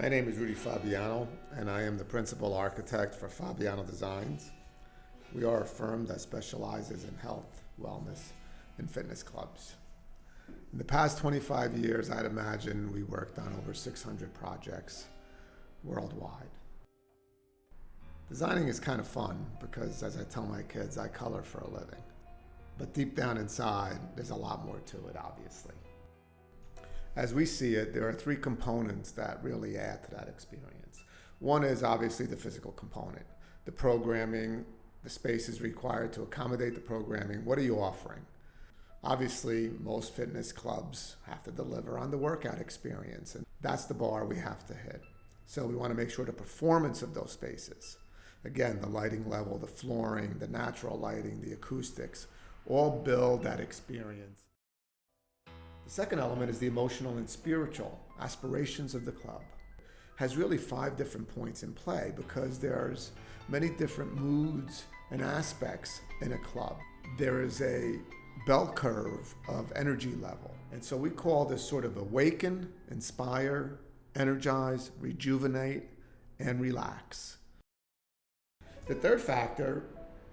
My name is Rudy Fabiano, and I am the principal architect for Fabiano Designs. We are a firm that specializes in health, wellness, and fitness clubs. In the past 25 years, I'd imagine we worked on over 600 projects worldwide. Designing is kind of fun because, as I tell my kids, I color for a living. But deep down inside, there's a lot more to it, obviously. As we see it, there are three components that really add to that experience. One is obviously the physical component, the programming, the spaces required to accommodate the programming. What are you offering? Obviously, most fitness clubs have to deliver on the workout experience, and that's the bar we have to hit. So we want to make sure the performance of those spaces, again, the lighting level, the flooring, the natural lighting, the acoustics, all build that experience. The second element is the emotional and spiritual aspirations of the club. Has really 5 different points in play because there's many different moods and aspects in a club. There is a bell curve of energy level. And so we call this sort of awaken, inspire, energize, rejuvenate, and relax. The third factor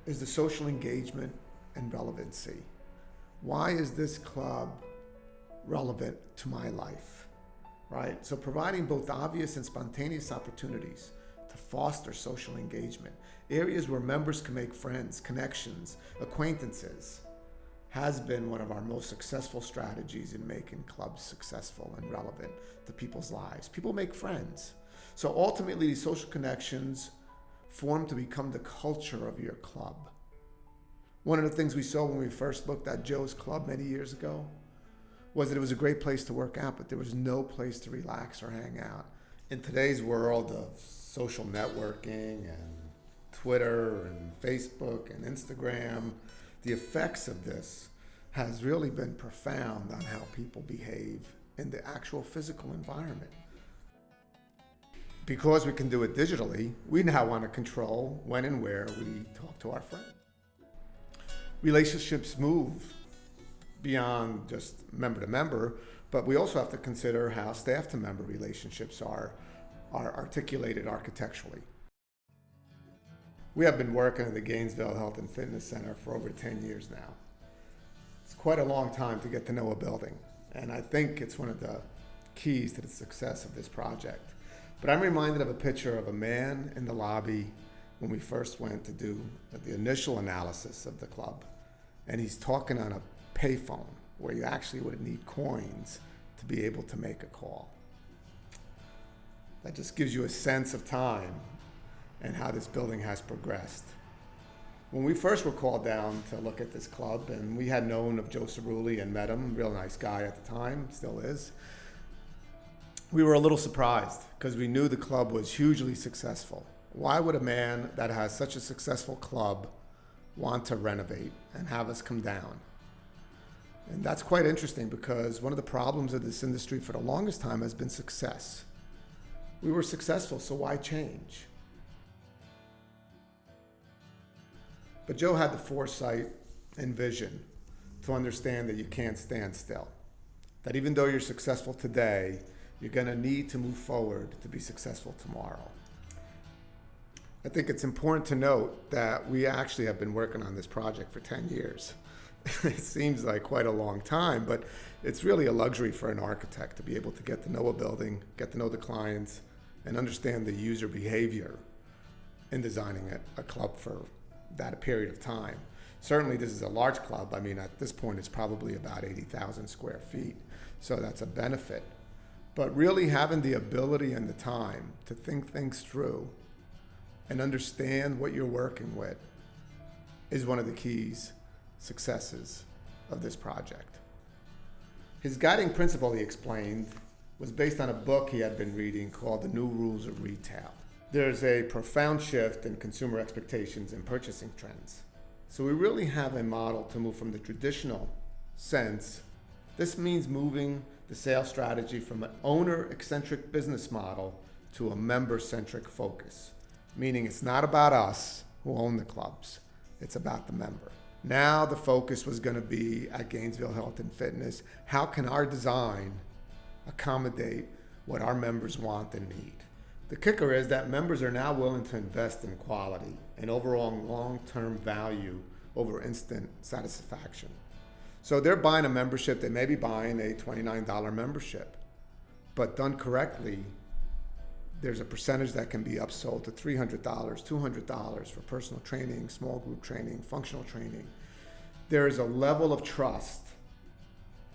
is the social engagement and relevancy. Why is this club relevant to my life, right? So providing both obvious and spontaneous opportunities to foster social engagement, areas where members can make friends, connections, acquaintances, has been one of our most successful strategies in making clubs successful and relevant to people's lives. People make friends. So ultimately, these social connections form to become the culture of your club. One of the things we saw when we first looked at Joe's Club many years ago was that it was a great place to work out, but there was no place to relax or hang out. In today's world of social networking and Twitter and Facebook and Instagram, the effects of this has really been profound on how people behave in the actual physical environment. Because we can do it digitally, we now want to control when and where we talk to our friends. Relationships move beyond just member to member, but we also have to consider how staff to member relationships are articulated architecturally. We have been working at the Gainesville Health and Fitness Center for over 10 years now. It's quite a long time to get to know a building, and I think it's one of the keys to the success of this project. But I'm reminded of a picture of a man in the lobby when we first went to do the initial analysis of the club, and he's talking on a payphone where you actually would need coins to be able to make a call. That just gives you a sense of time and how this building has progressed. When we first were called down to look at this club, and we had known of Joe Cerulli and met him, real nice guy at the time, still is, we were a little surprised because we knew the club was hugely successful. Why would a man that has such a successful club want to renovate and have us come down? And that's quite interesting because one of the problems of this industry for the longest time has been success. We were successful, so why change? But Joe had the foresight and vision to understand that you can't stand still. That even though you're successful today, you're going to need to move forward to be successful tomorrow. I think it's important to note that we actually have been working on this project for 10 years. It seems like quite a long time, but it's really a luxury for an architect to be able to get to know a building, get to know the clients, and understand the user behavior in designing a club for that period of time. Certainly this is a large club. I mean, at this point it's probably about 80,000 square feet, so that's a benefit. But really having the ability and the time to think things through and understand what you're working with is one of the keys successes of this project. His guiding principle, he explained, was based on a book he had been reading called The New Rules of Retail. There's a profound shift in consumer expectations and purchasing trends. So we really have a model to move from the traditional sense. This means moving the sales strategy from an owner-eccentric business model to a member-centric focus, meaning it's not about us who own the clubs, it's about the member. Now the focus was going to be at Gainesville Health and Fitness. How can our design accommodate what our members want and need. The kicker is that members are now willing to invest in quality and overall long-term value over instant satisfaction. So they're buying a membership, they may be buying a $29 membership, but done correctly, there's a percentage that can be upsold to $300, $200 for personal training, small group training, functional training. There is a level of trust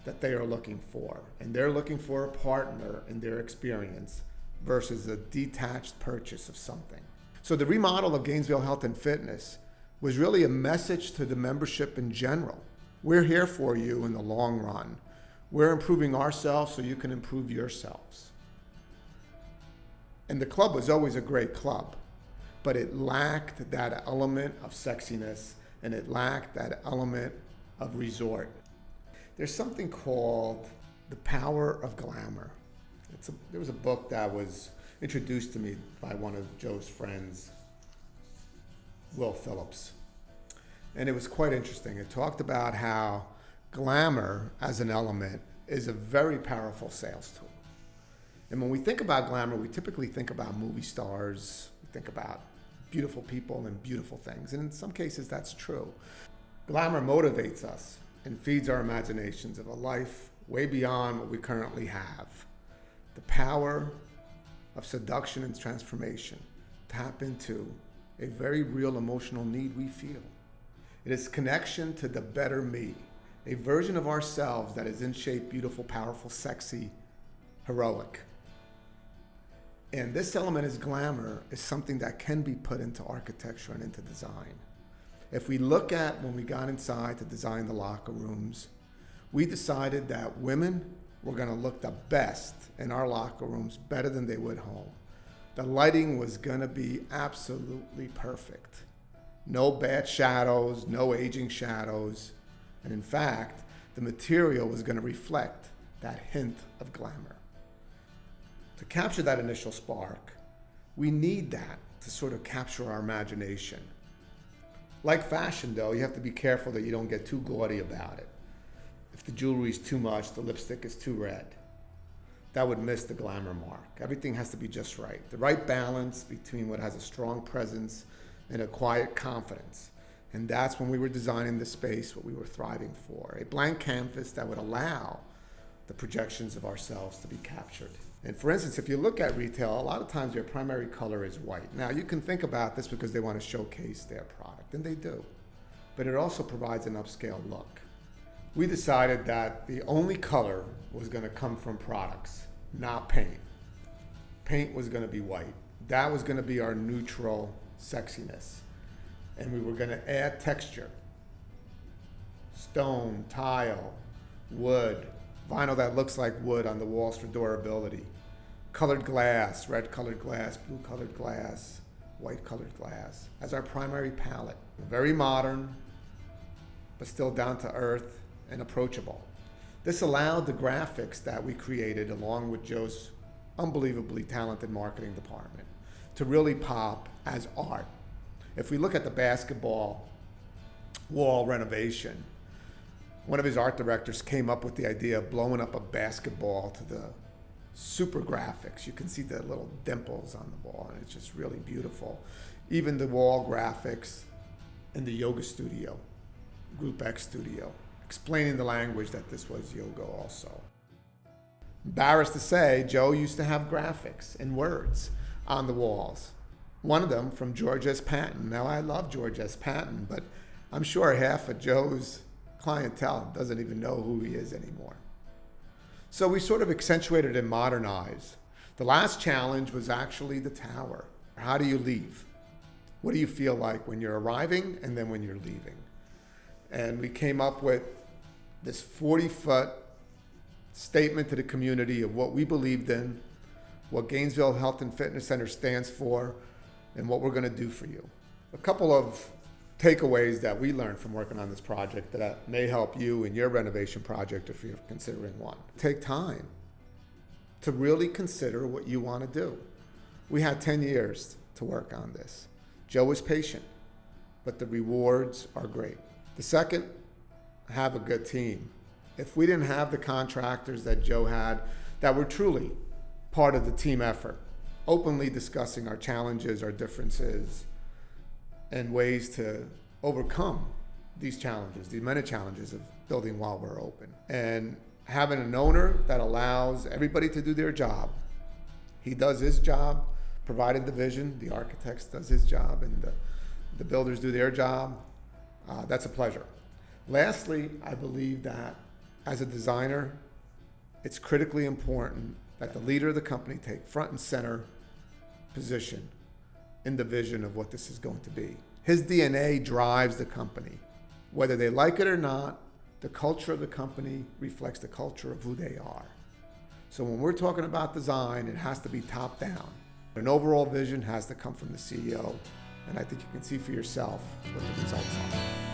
that they are looking for, and they're looking for a partner in their experience versus a detached purchase of something. So the remodel of Gainesville Health and Fitness was really a message to the membership in general. We're here for you in the long run. We're improving ourselves so you can improve yourselves. And the club was always a great club, but it lacked that element of sexiness and it lacked that element of resort. There's something called the Power of Glamour. There was a book that was introduced to me by one of Joe's friends, Will Phillips. And it was quite interesting. It talked about how glamour as an element is a very powerful sales tool. And when we think about glamour, we typically think about movie stars, we think about beautiful people and beautiful things. And in some cases, that's true. Glamour motivates us and feeds our imaginations of a life way beyond what we currently have. The power of seduction and transformation tap into a very real emotional need we feel. It is connection to the better me, a version of ourselves that is in shape, beautiful, powerful, sexy, heroic. And this element is glamour, is something that can be put into architecture and into design. If we look at when we got inside to design the locker rooms, we decided that women were going to look the best in our locker rooms, better than they would home. The lighting was going to be absolutely perfect. No bad shadows, no aging shadows. And in fact, the material was going to reflect that hint of glamour. To capture that initial spark, we need that to sort of capture our imagination. Like fashion, though, you have to be careful that you don't get too gaudy about it. If the jewelry is too much, the lipstick is too red, that would miss the glamour mark. Everything has to be just right. The right balance between what has a strong presence and a quiet confidence. And that's when we were designing the space, what we were thriving for. A blank canvas that would allow the projections of ourselves to be captured. And for instance, if you look at retail, a lot of times their primary color is white. Now you can think about this because they want to showcase their product, and they do. But it also provides an upscale look. We decided that the only color was going to come from products, not paint. Paint was going to be white. That was going to be our neutral sexiness. And we were going to add texture. Stone, tile, wood, vinyl that looks like wood on the walls for durability. Colored glass, red colored glass, blue colored glass, white colored glass as our primary palette. Very modern, but still down to earth and approachable. This allowed the graphics that we created along with Joe's unbelievably talented marketing department to really pop as art. If we look at the basketball wall renovation, one of his art directors came up with the idea of blowing up a basketball to the super graphics. You can see the little dimples on the wall, and it's just really beautiful. Even the wall graphics in the yoga studio, Group X studio, explaining the language that this was yoga also. Embarrassed to say, Joe used to have graphics and words on the walls. One of them from George S. Patton. Now, I love George S. Patton, but I'm sure half of Joe's clientele doesn't even know who he is anymore. So we sort of accentuated and modernized. The last challenge was actually the tower. How do you leave? What do you feel like when you're arriving and then when you're leaving? And we came up with this 40-foot statement to the community of what we believed in, what Gainesville Health and Fitness Center stands for, and what we're going to do for you. A couple of takeaways that we learned from working on this project that may help you in your renovation project if you're considering one. Take time to really consider what you want to do. We had 10 years to work on this. Joe was patient, but the rewards are great. The second, have a good team. If we didn't have the contractors that Joe had that were truly part of the team effort, openly discussing our challenges, our differences, and ways to overcome these challenges, these many challenges of building while we're open. And having an owner that allows everybody to do their job. He does his job, providing the vision, the architect does his job, and the builders do their job. That's a pleasure. Lastly, I believe that as a designer, it's critically important that the leader of the company take front and center position in the vision of what this is going to be. His DNA drives the company. Whether they like it or not, the culture of the company reflects the culture of who they are. So when we're talking about design, it has to be top down. An overall vision has to come from the CEO, and I think you can see for yourself what the results are.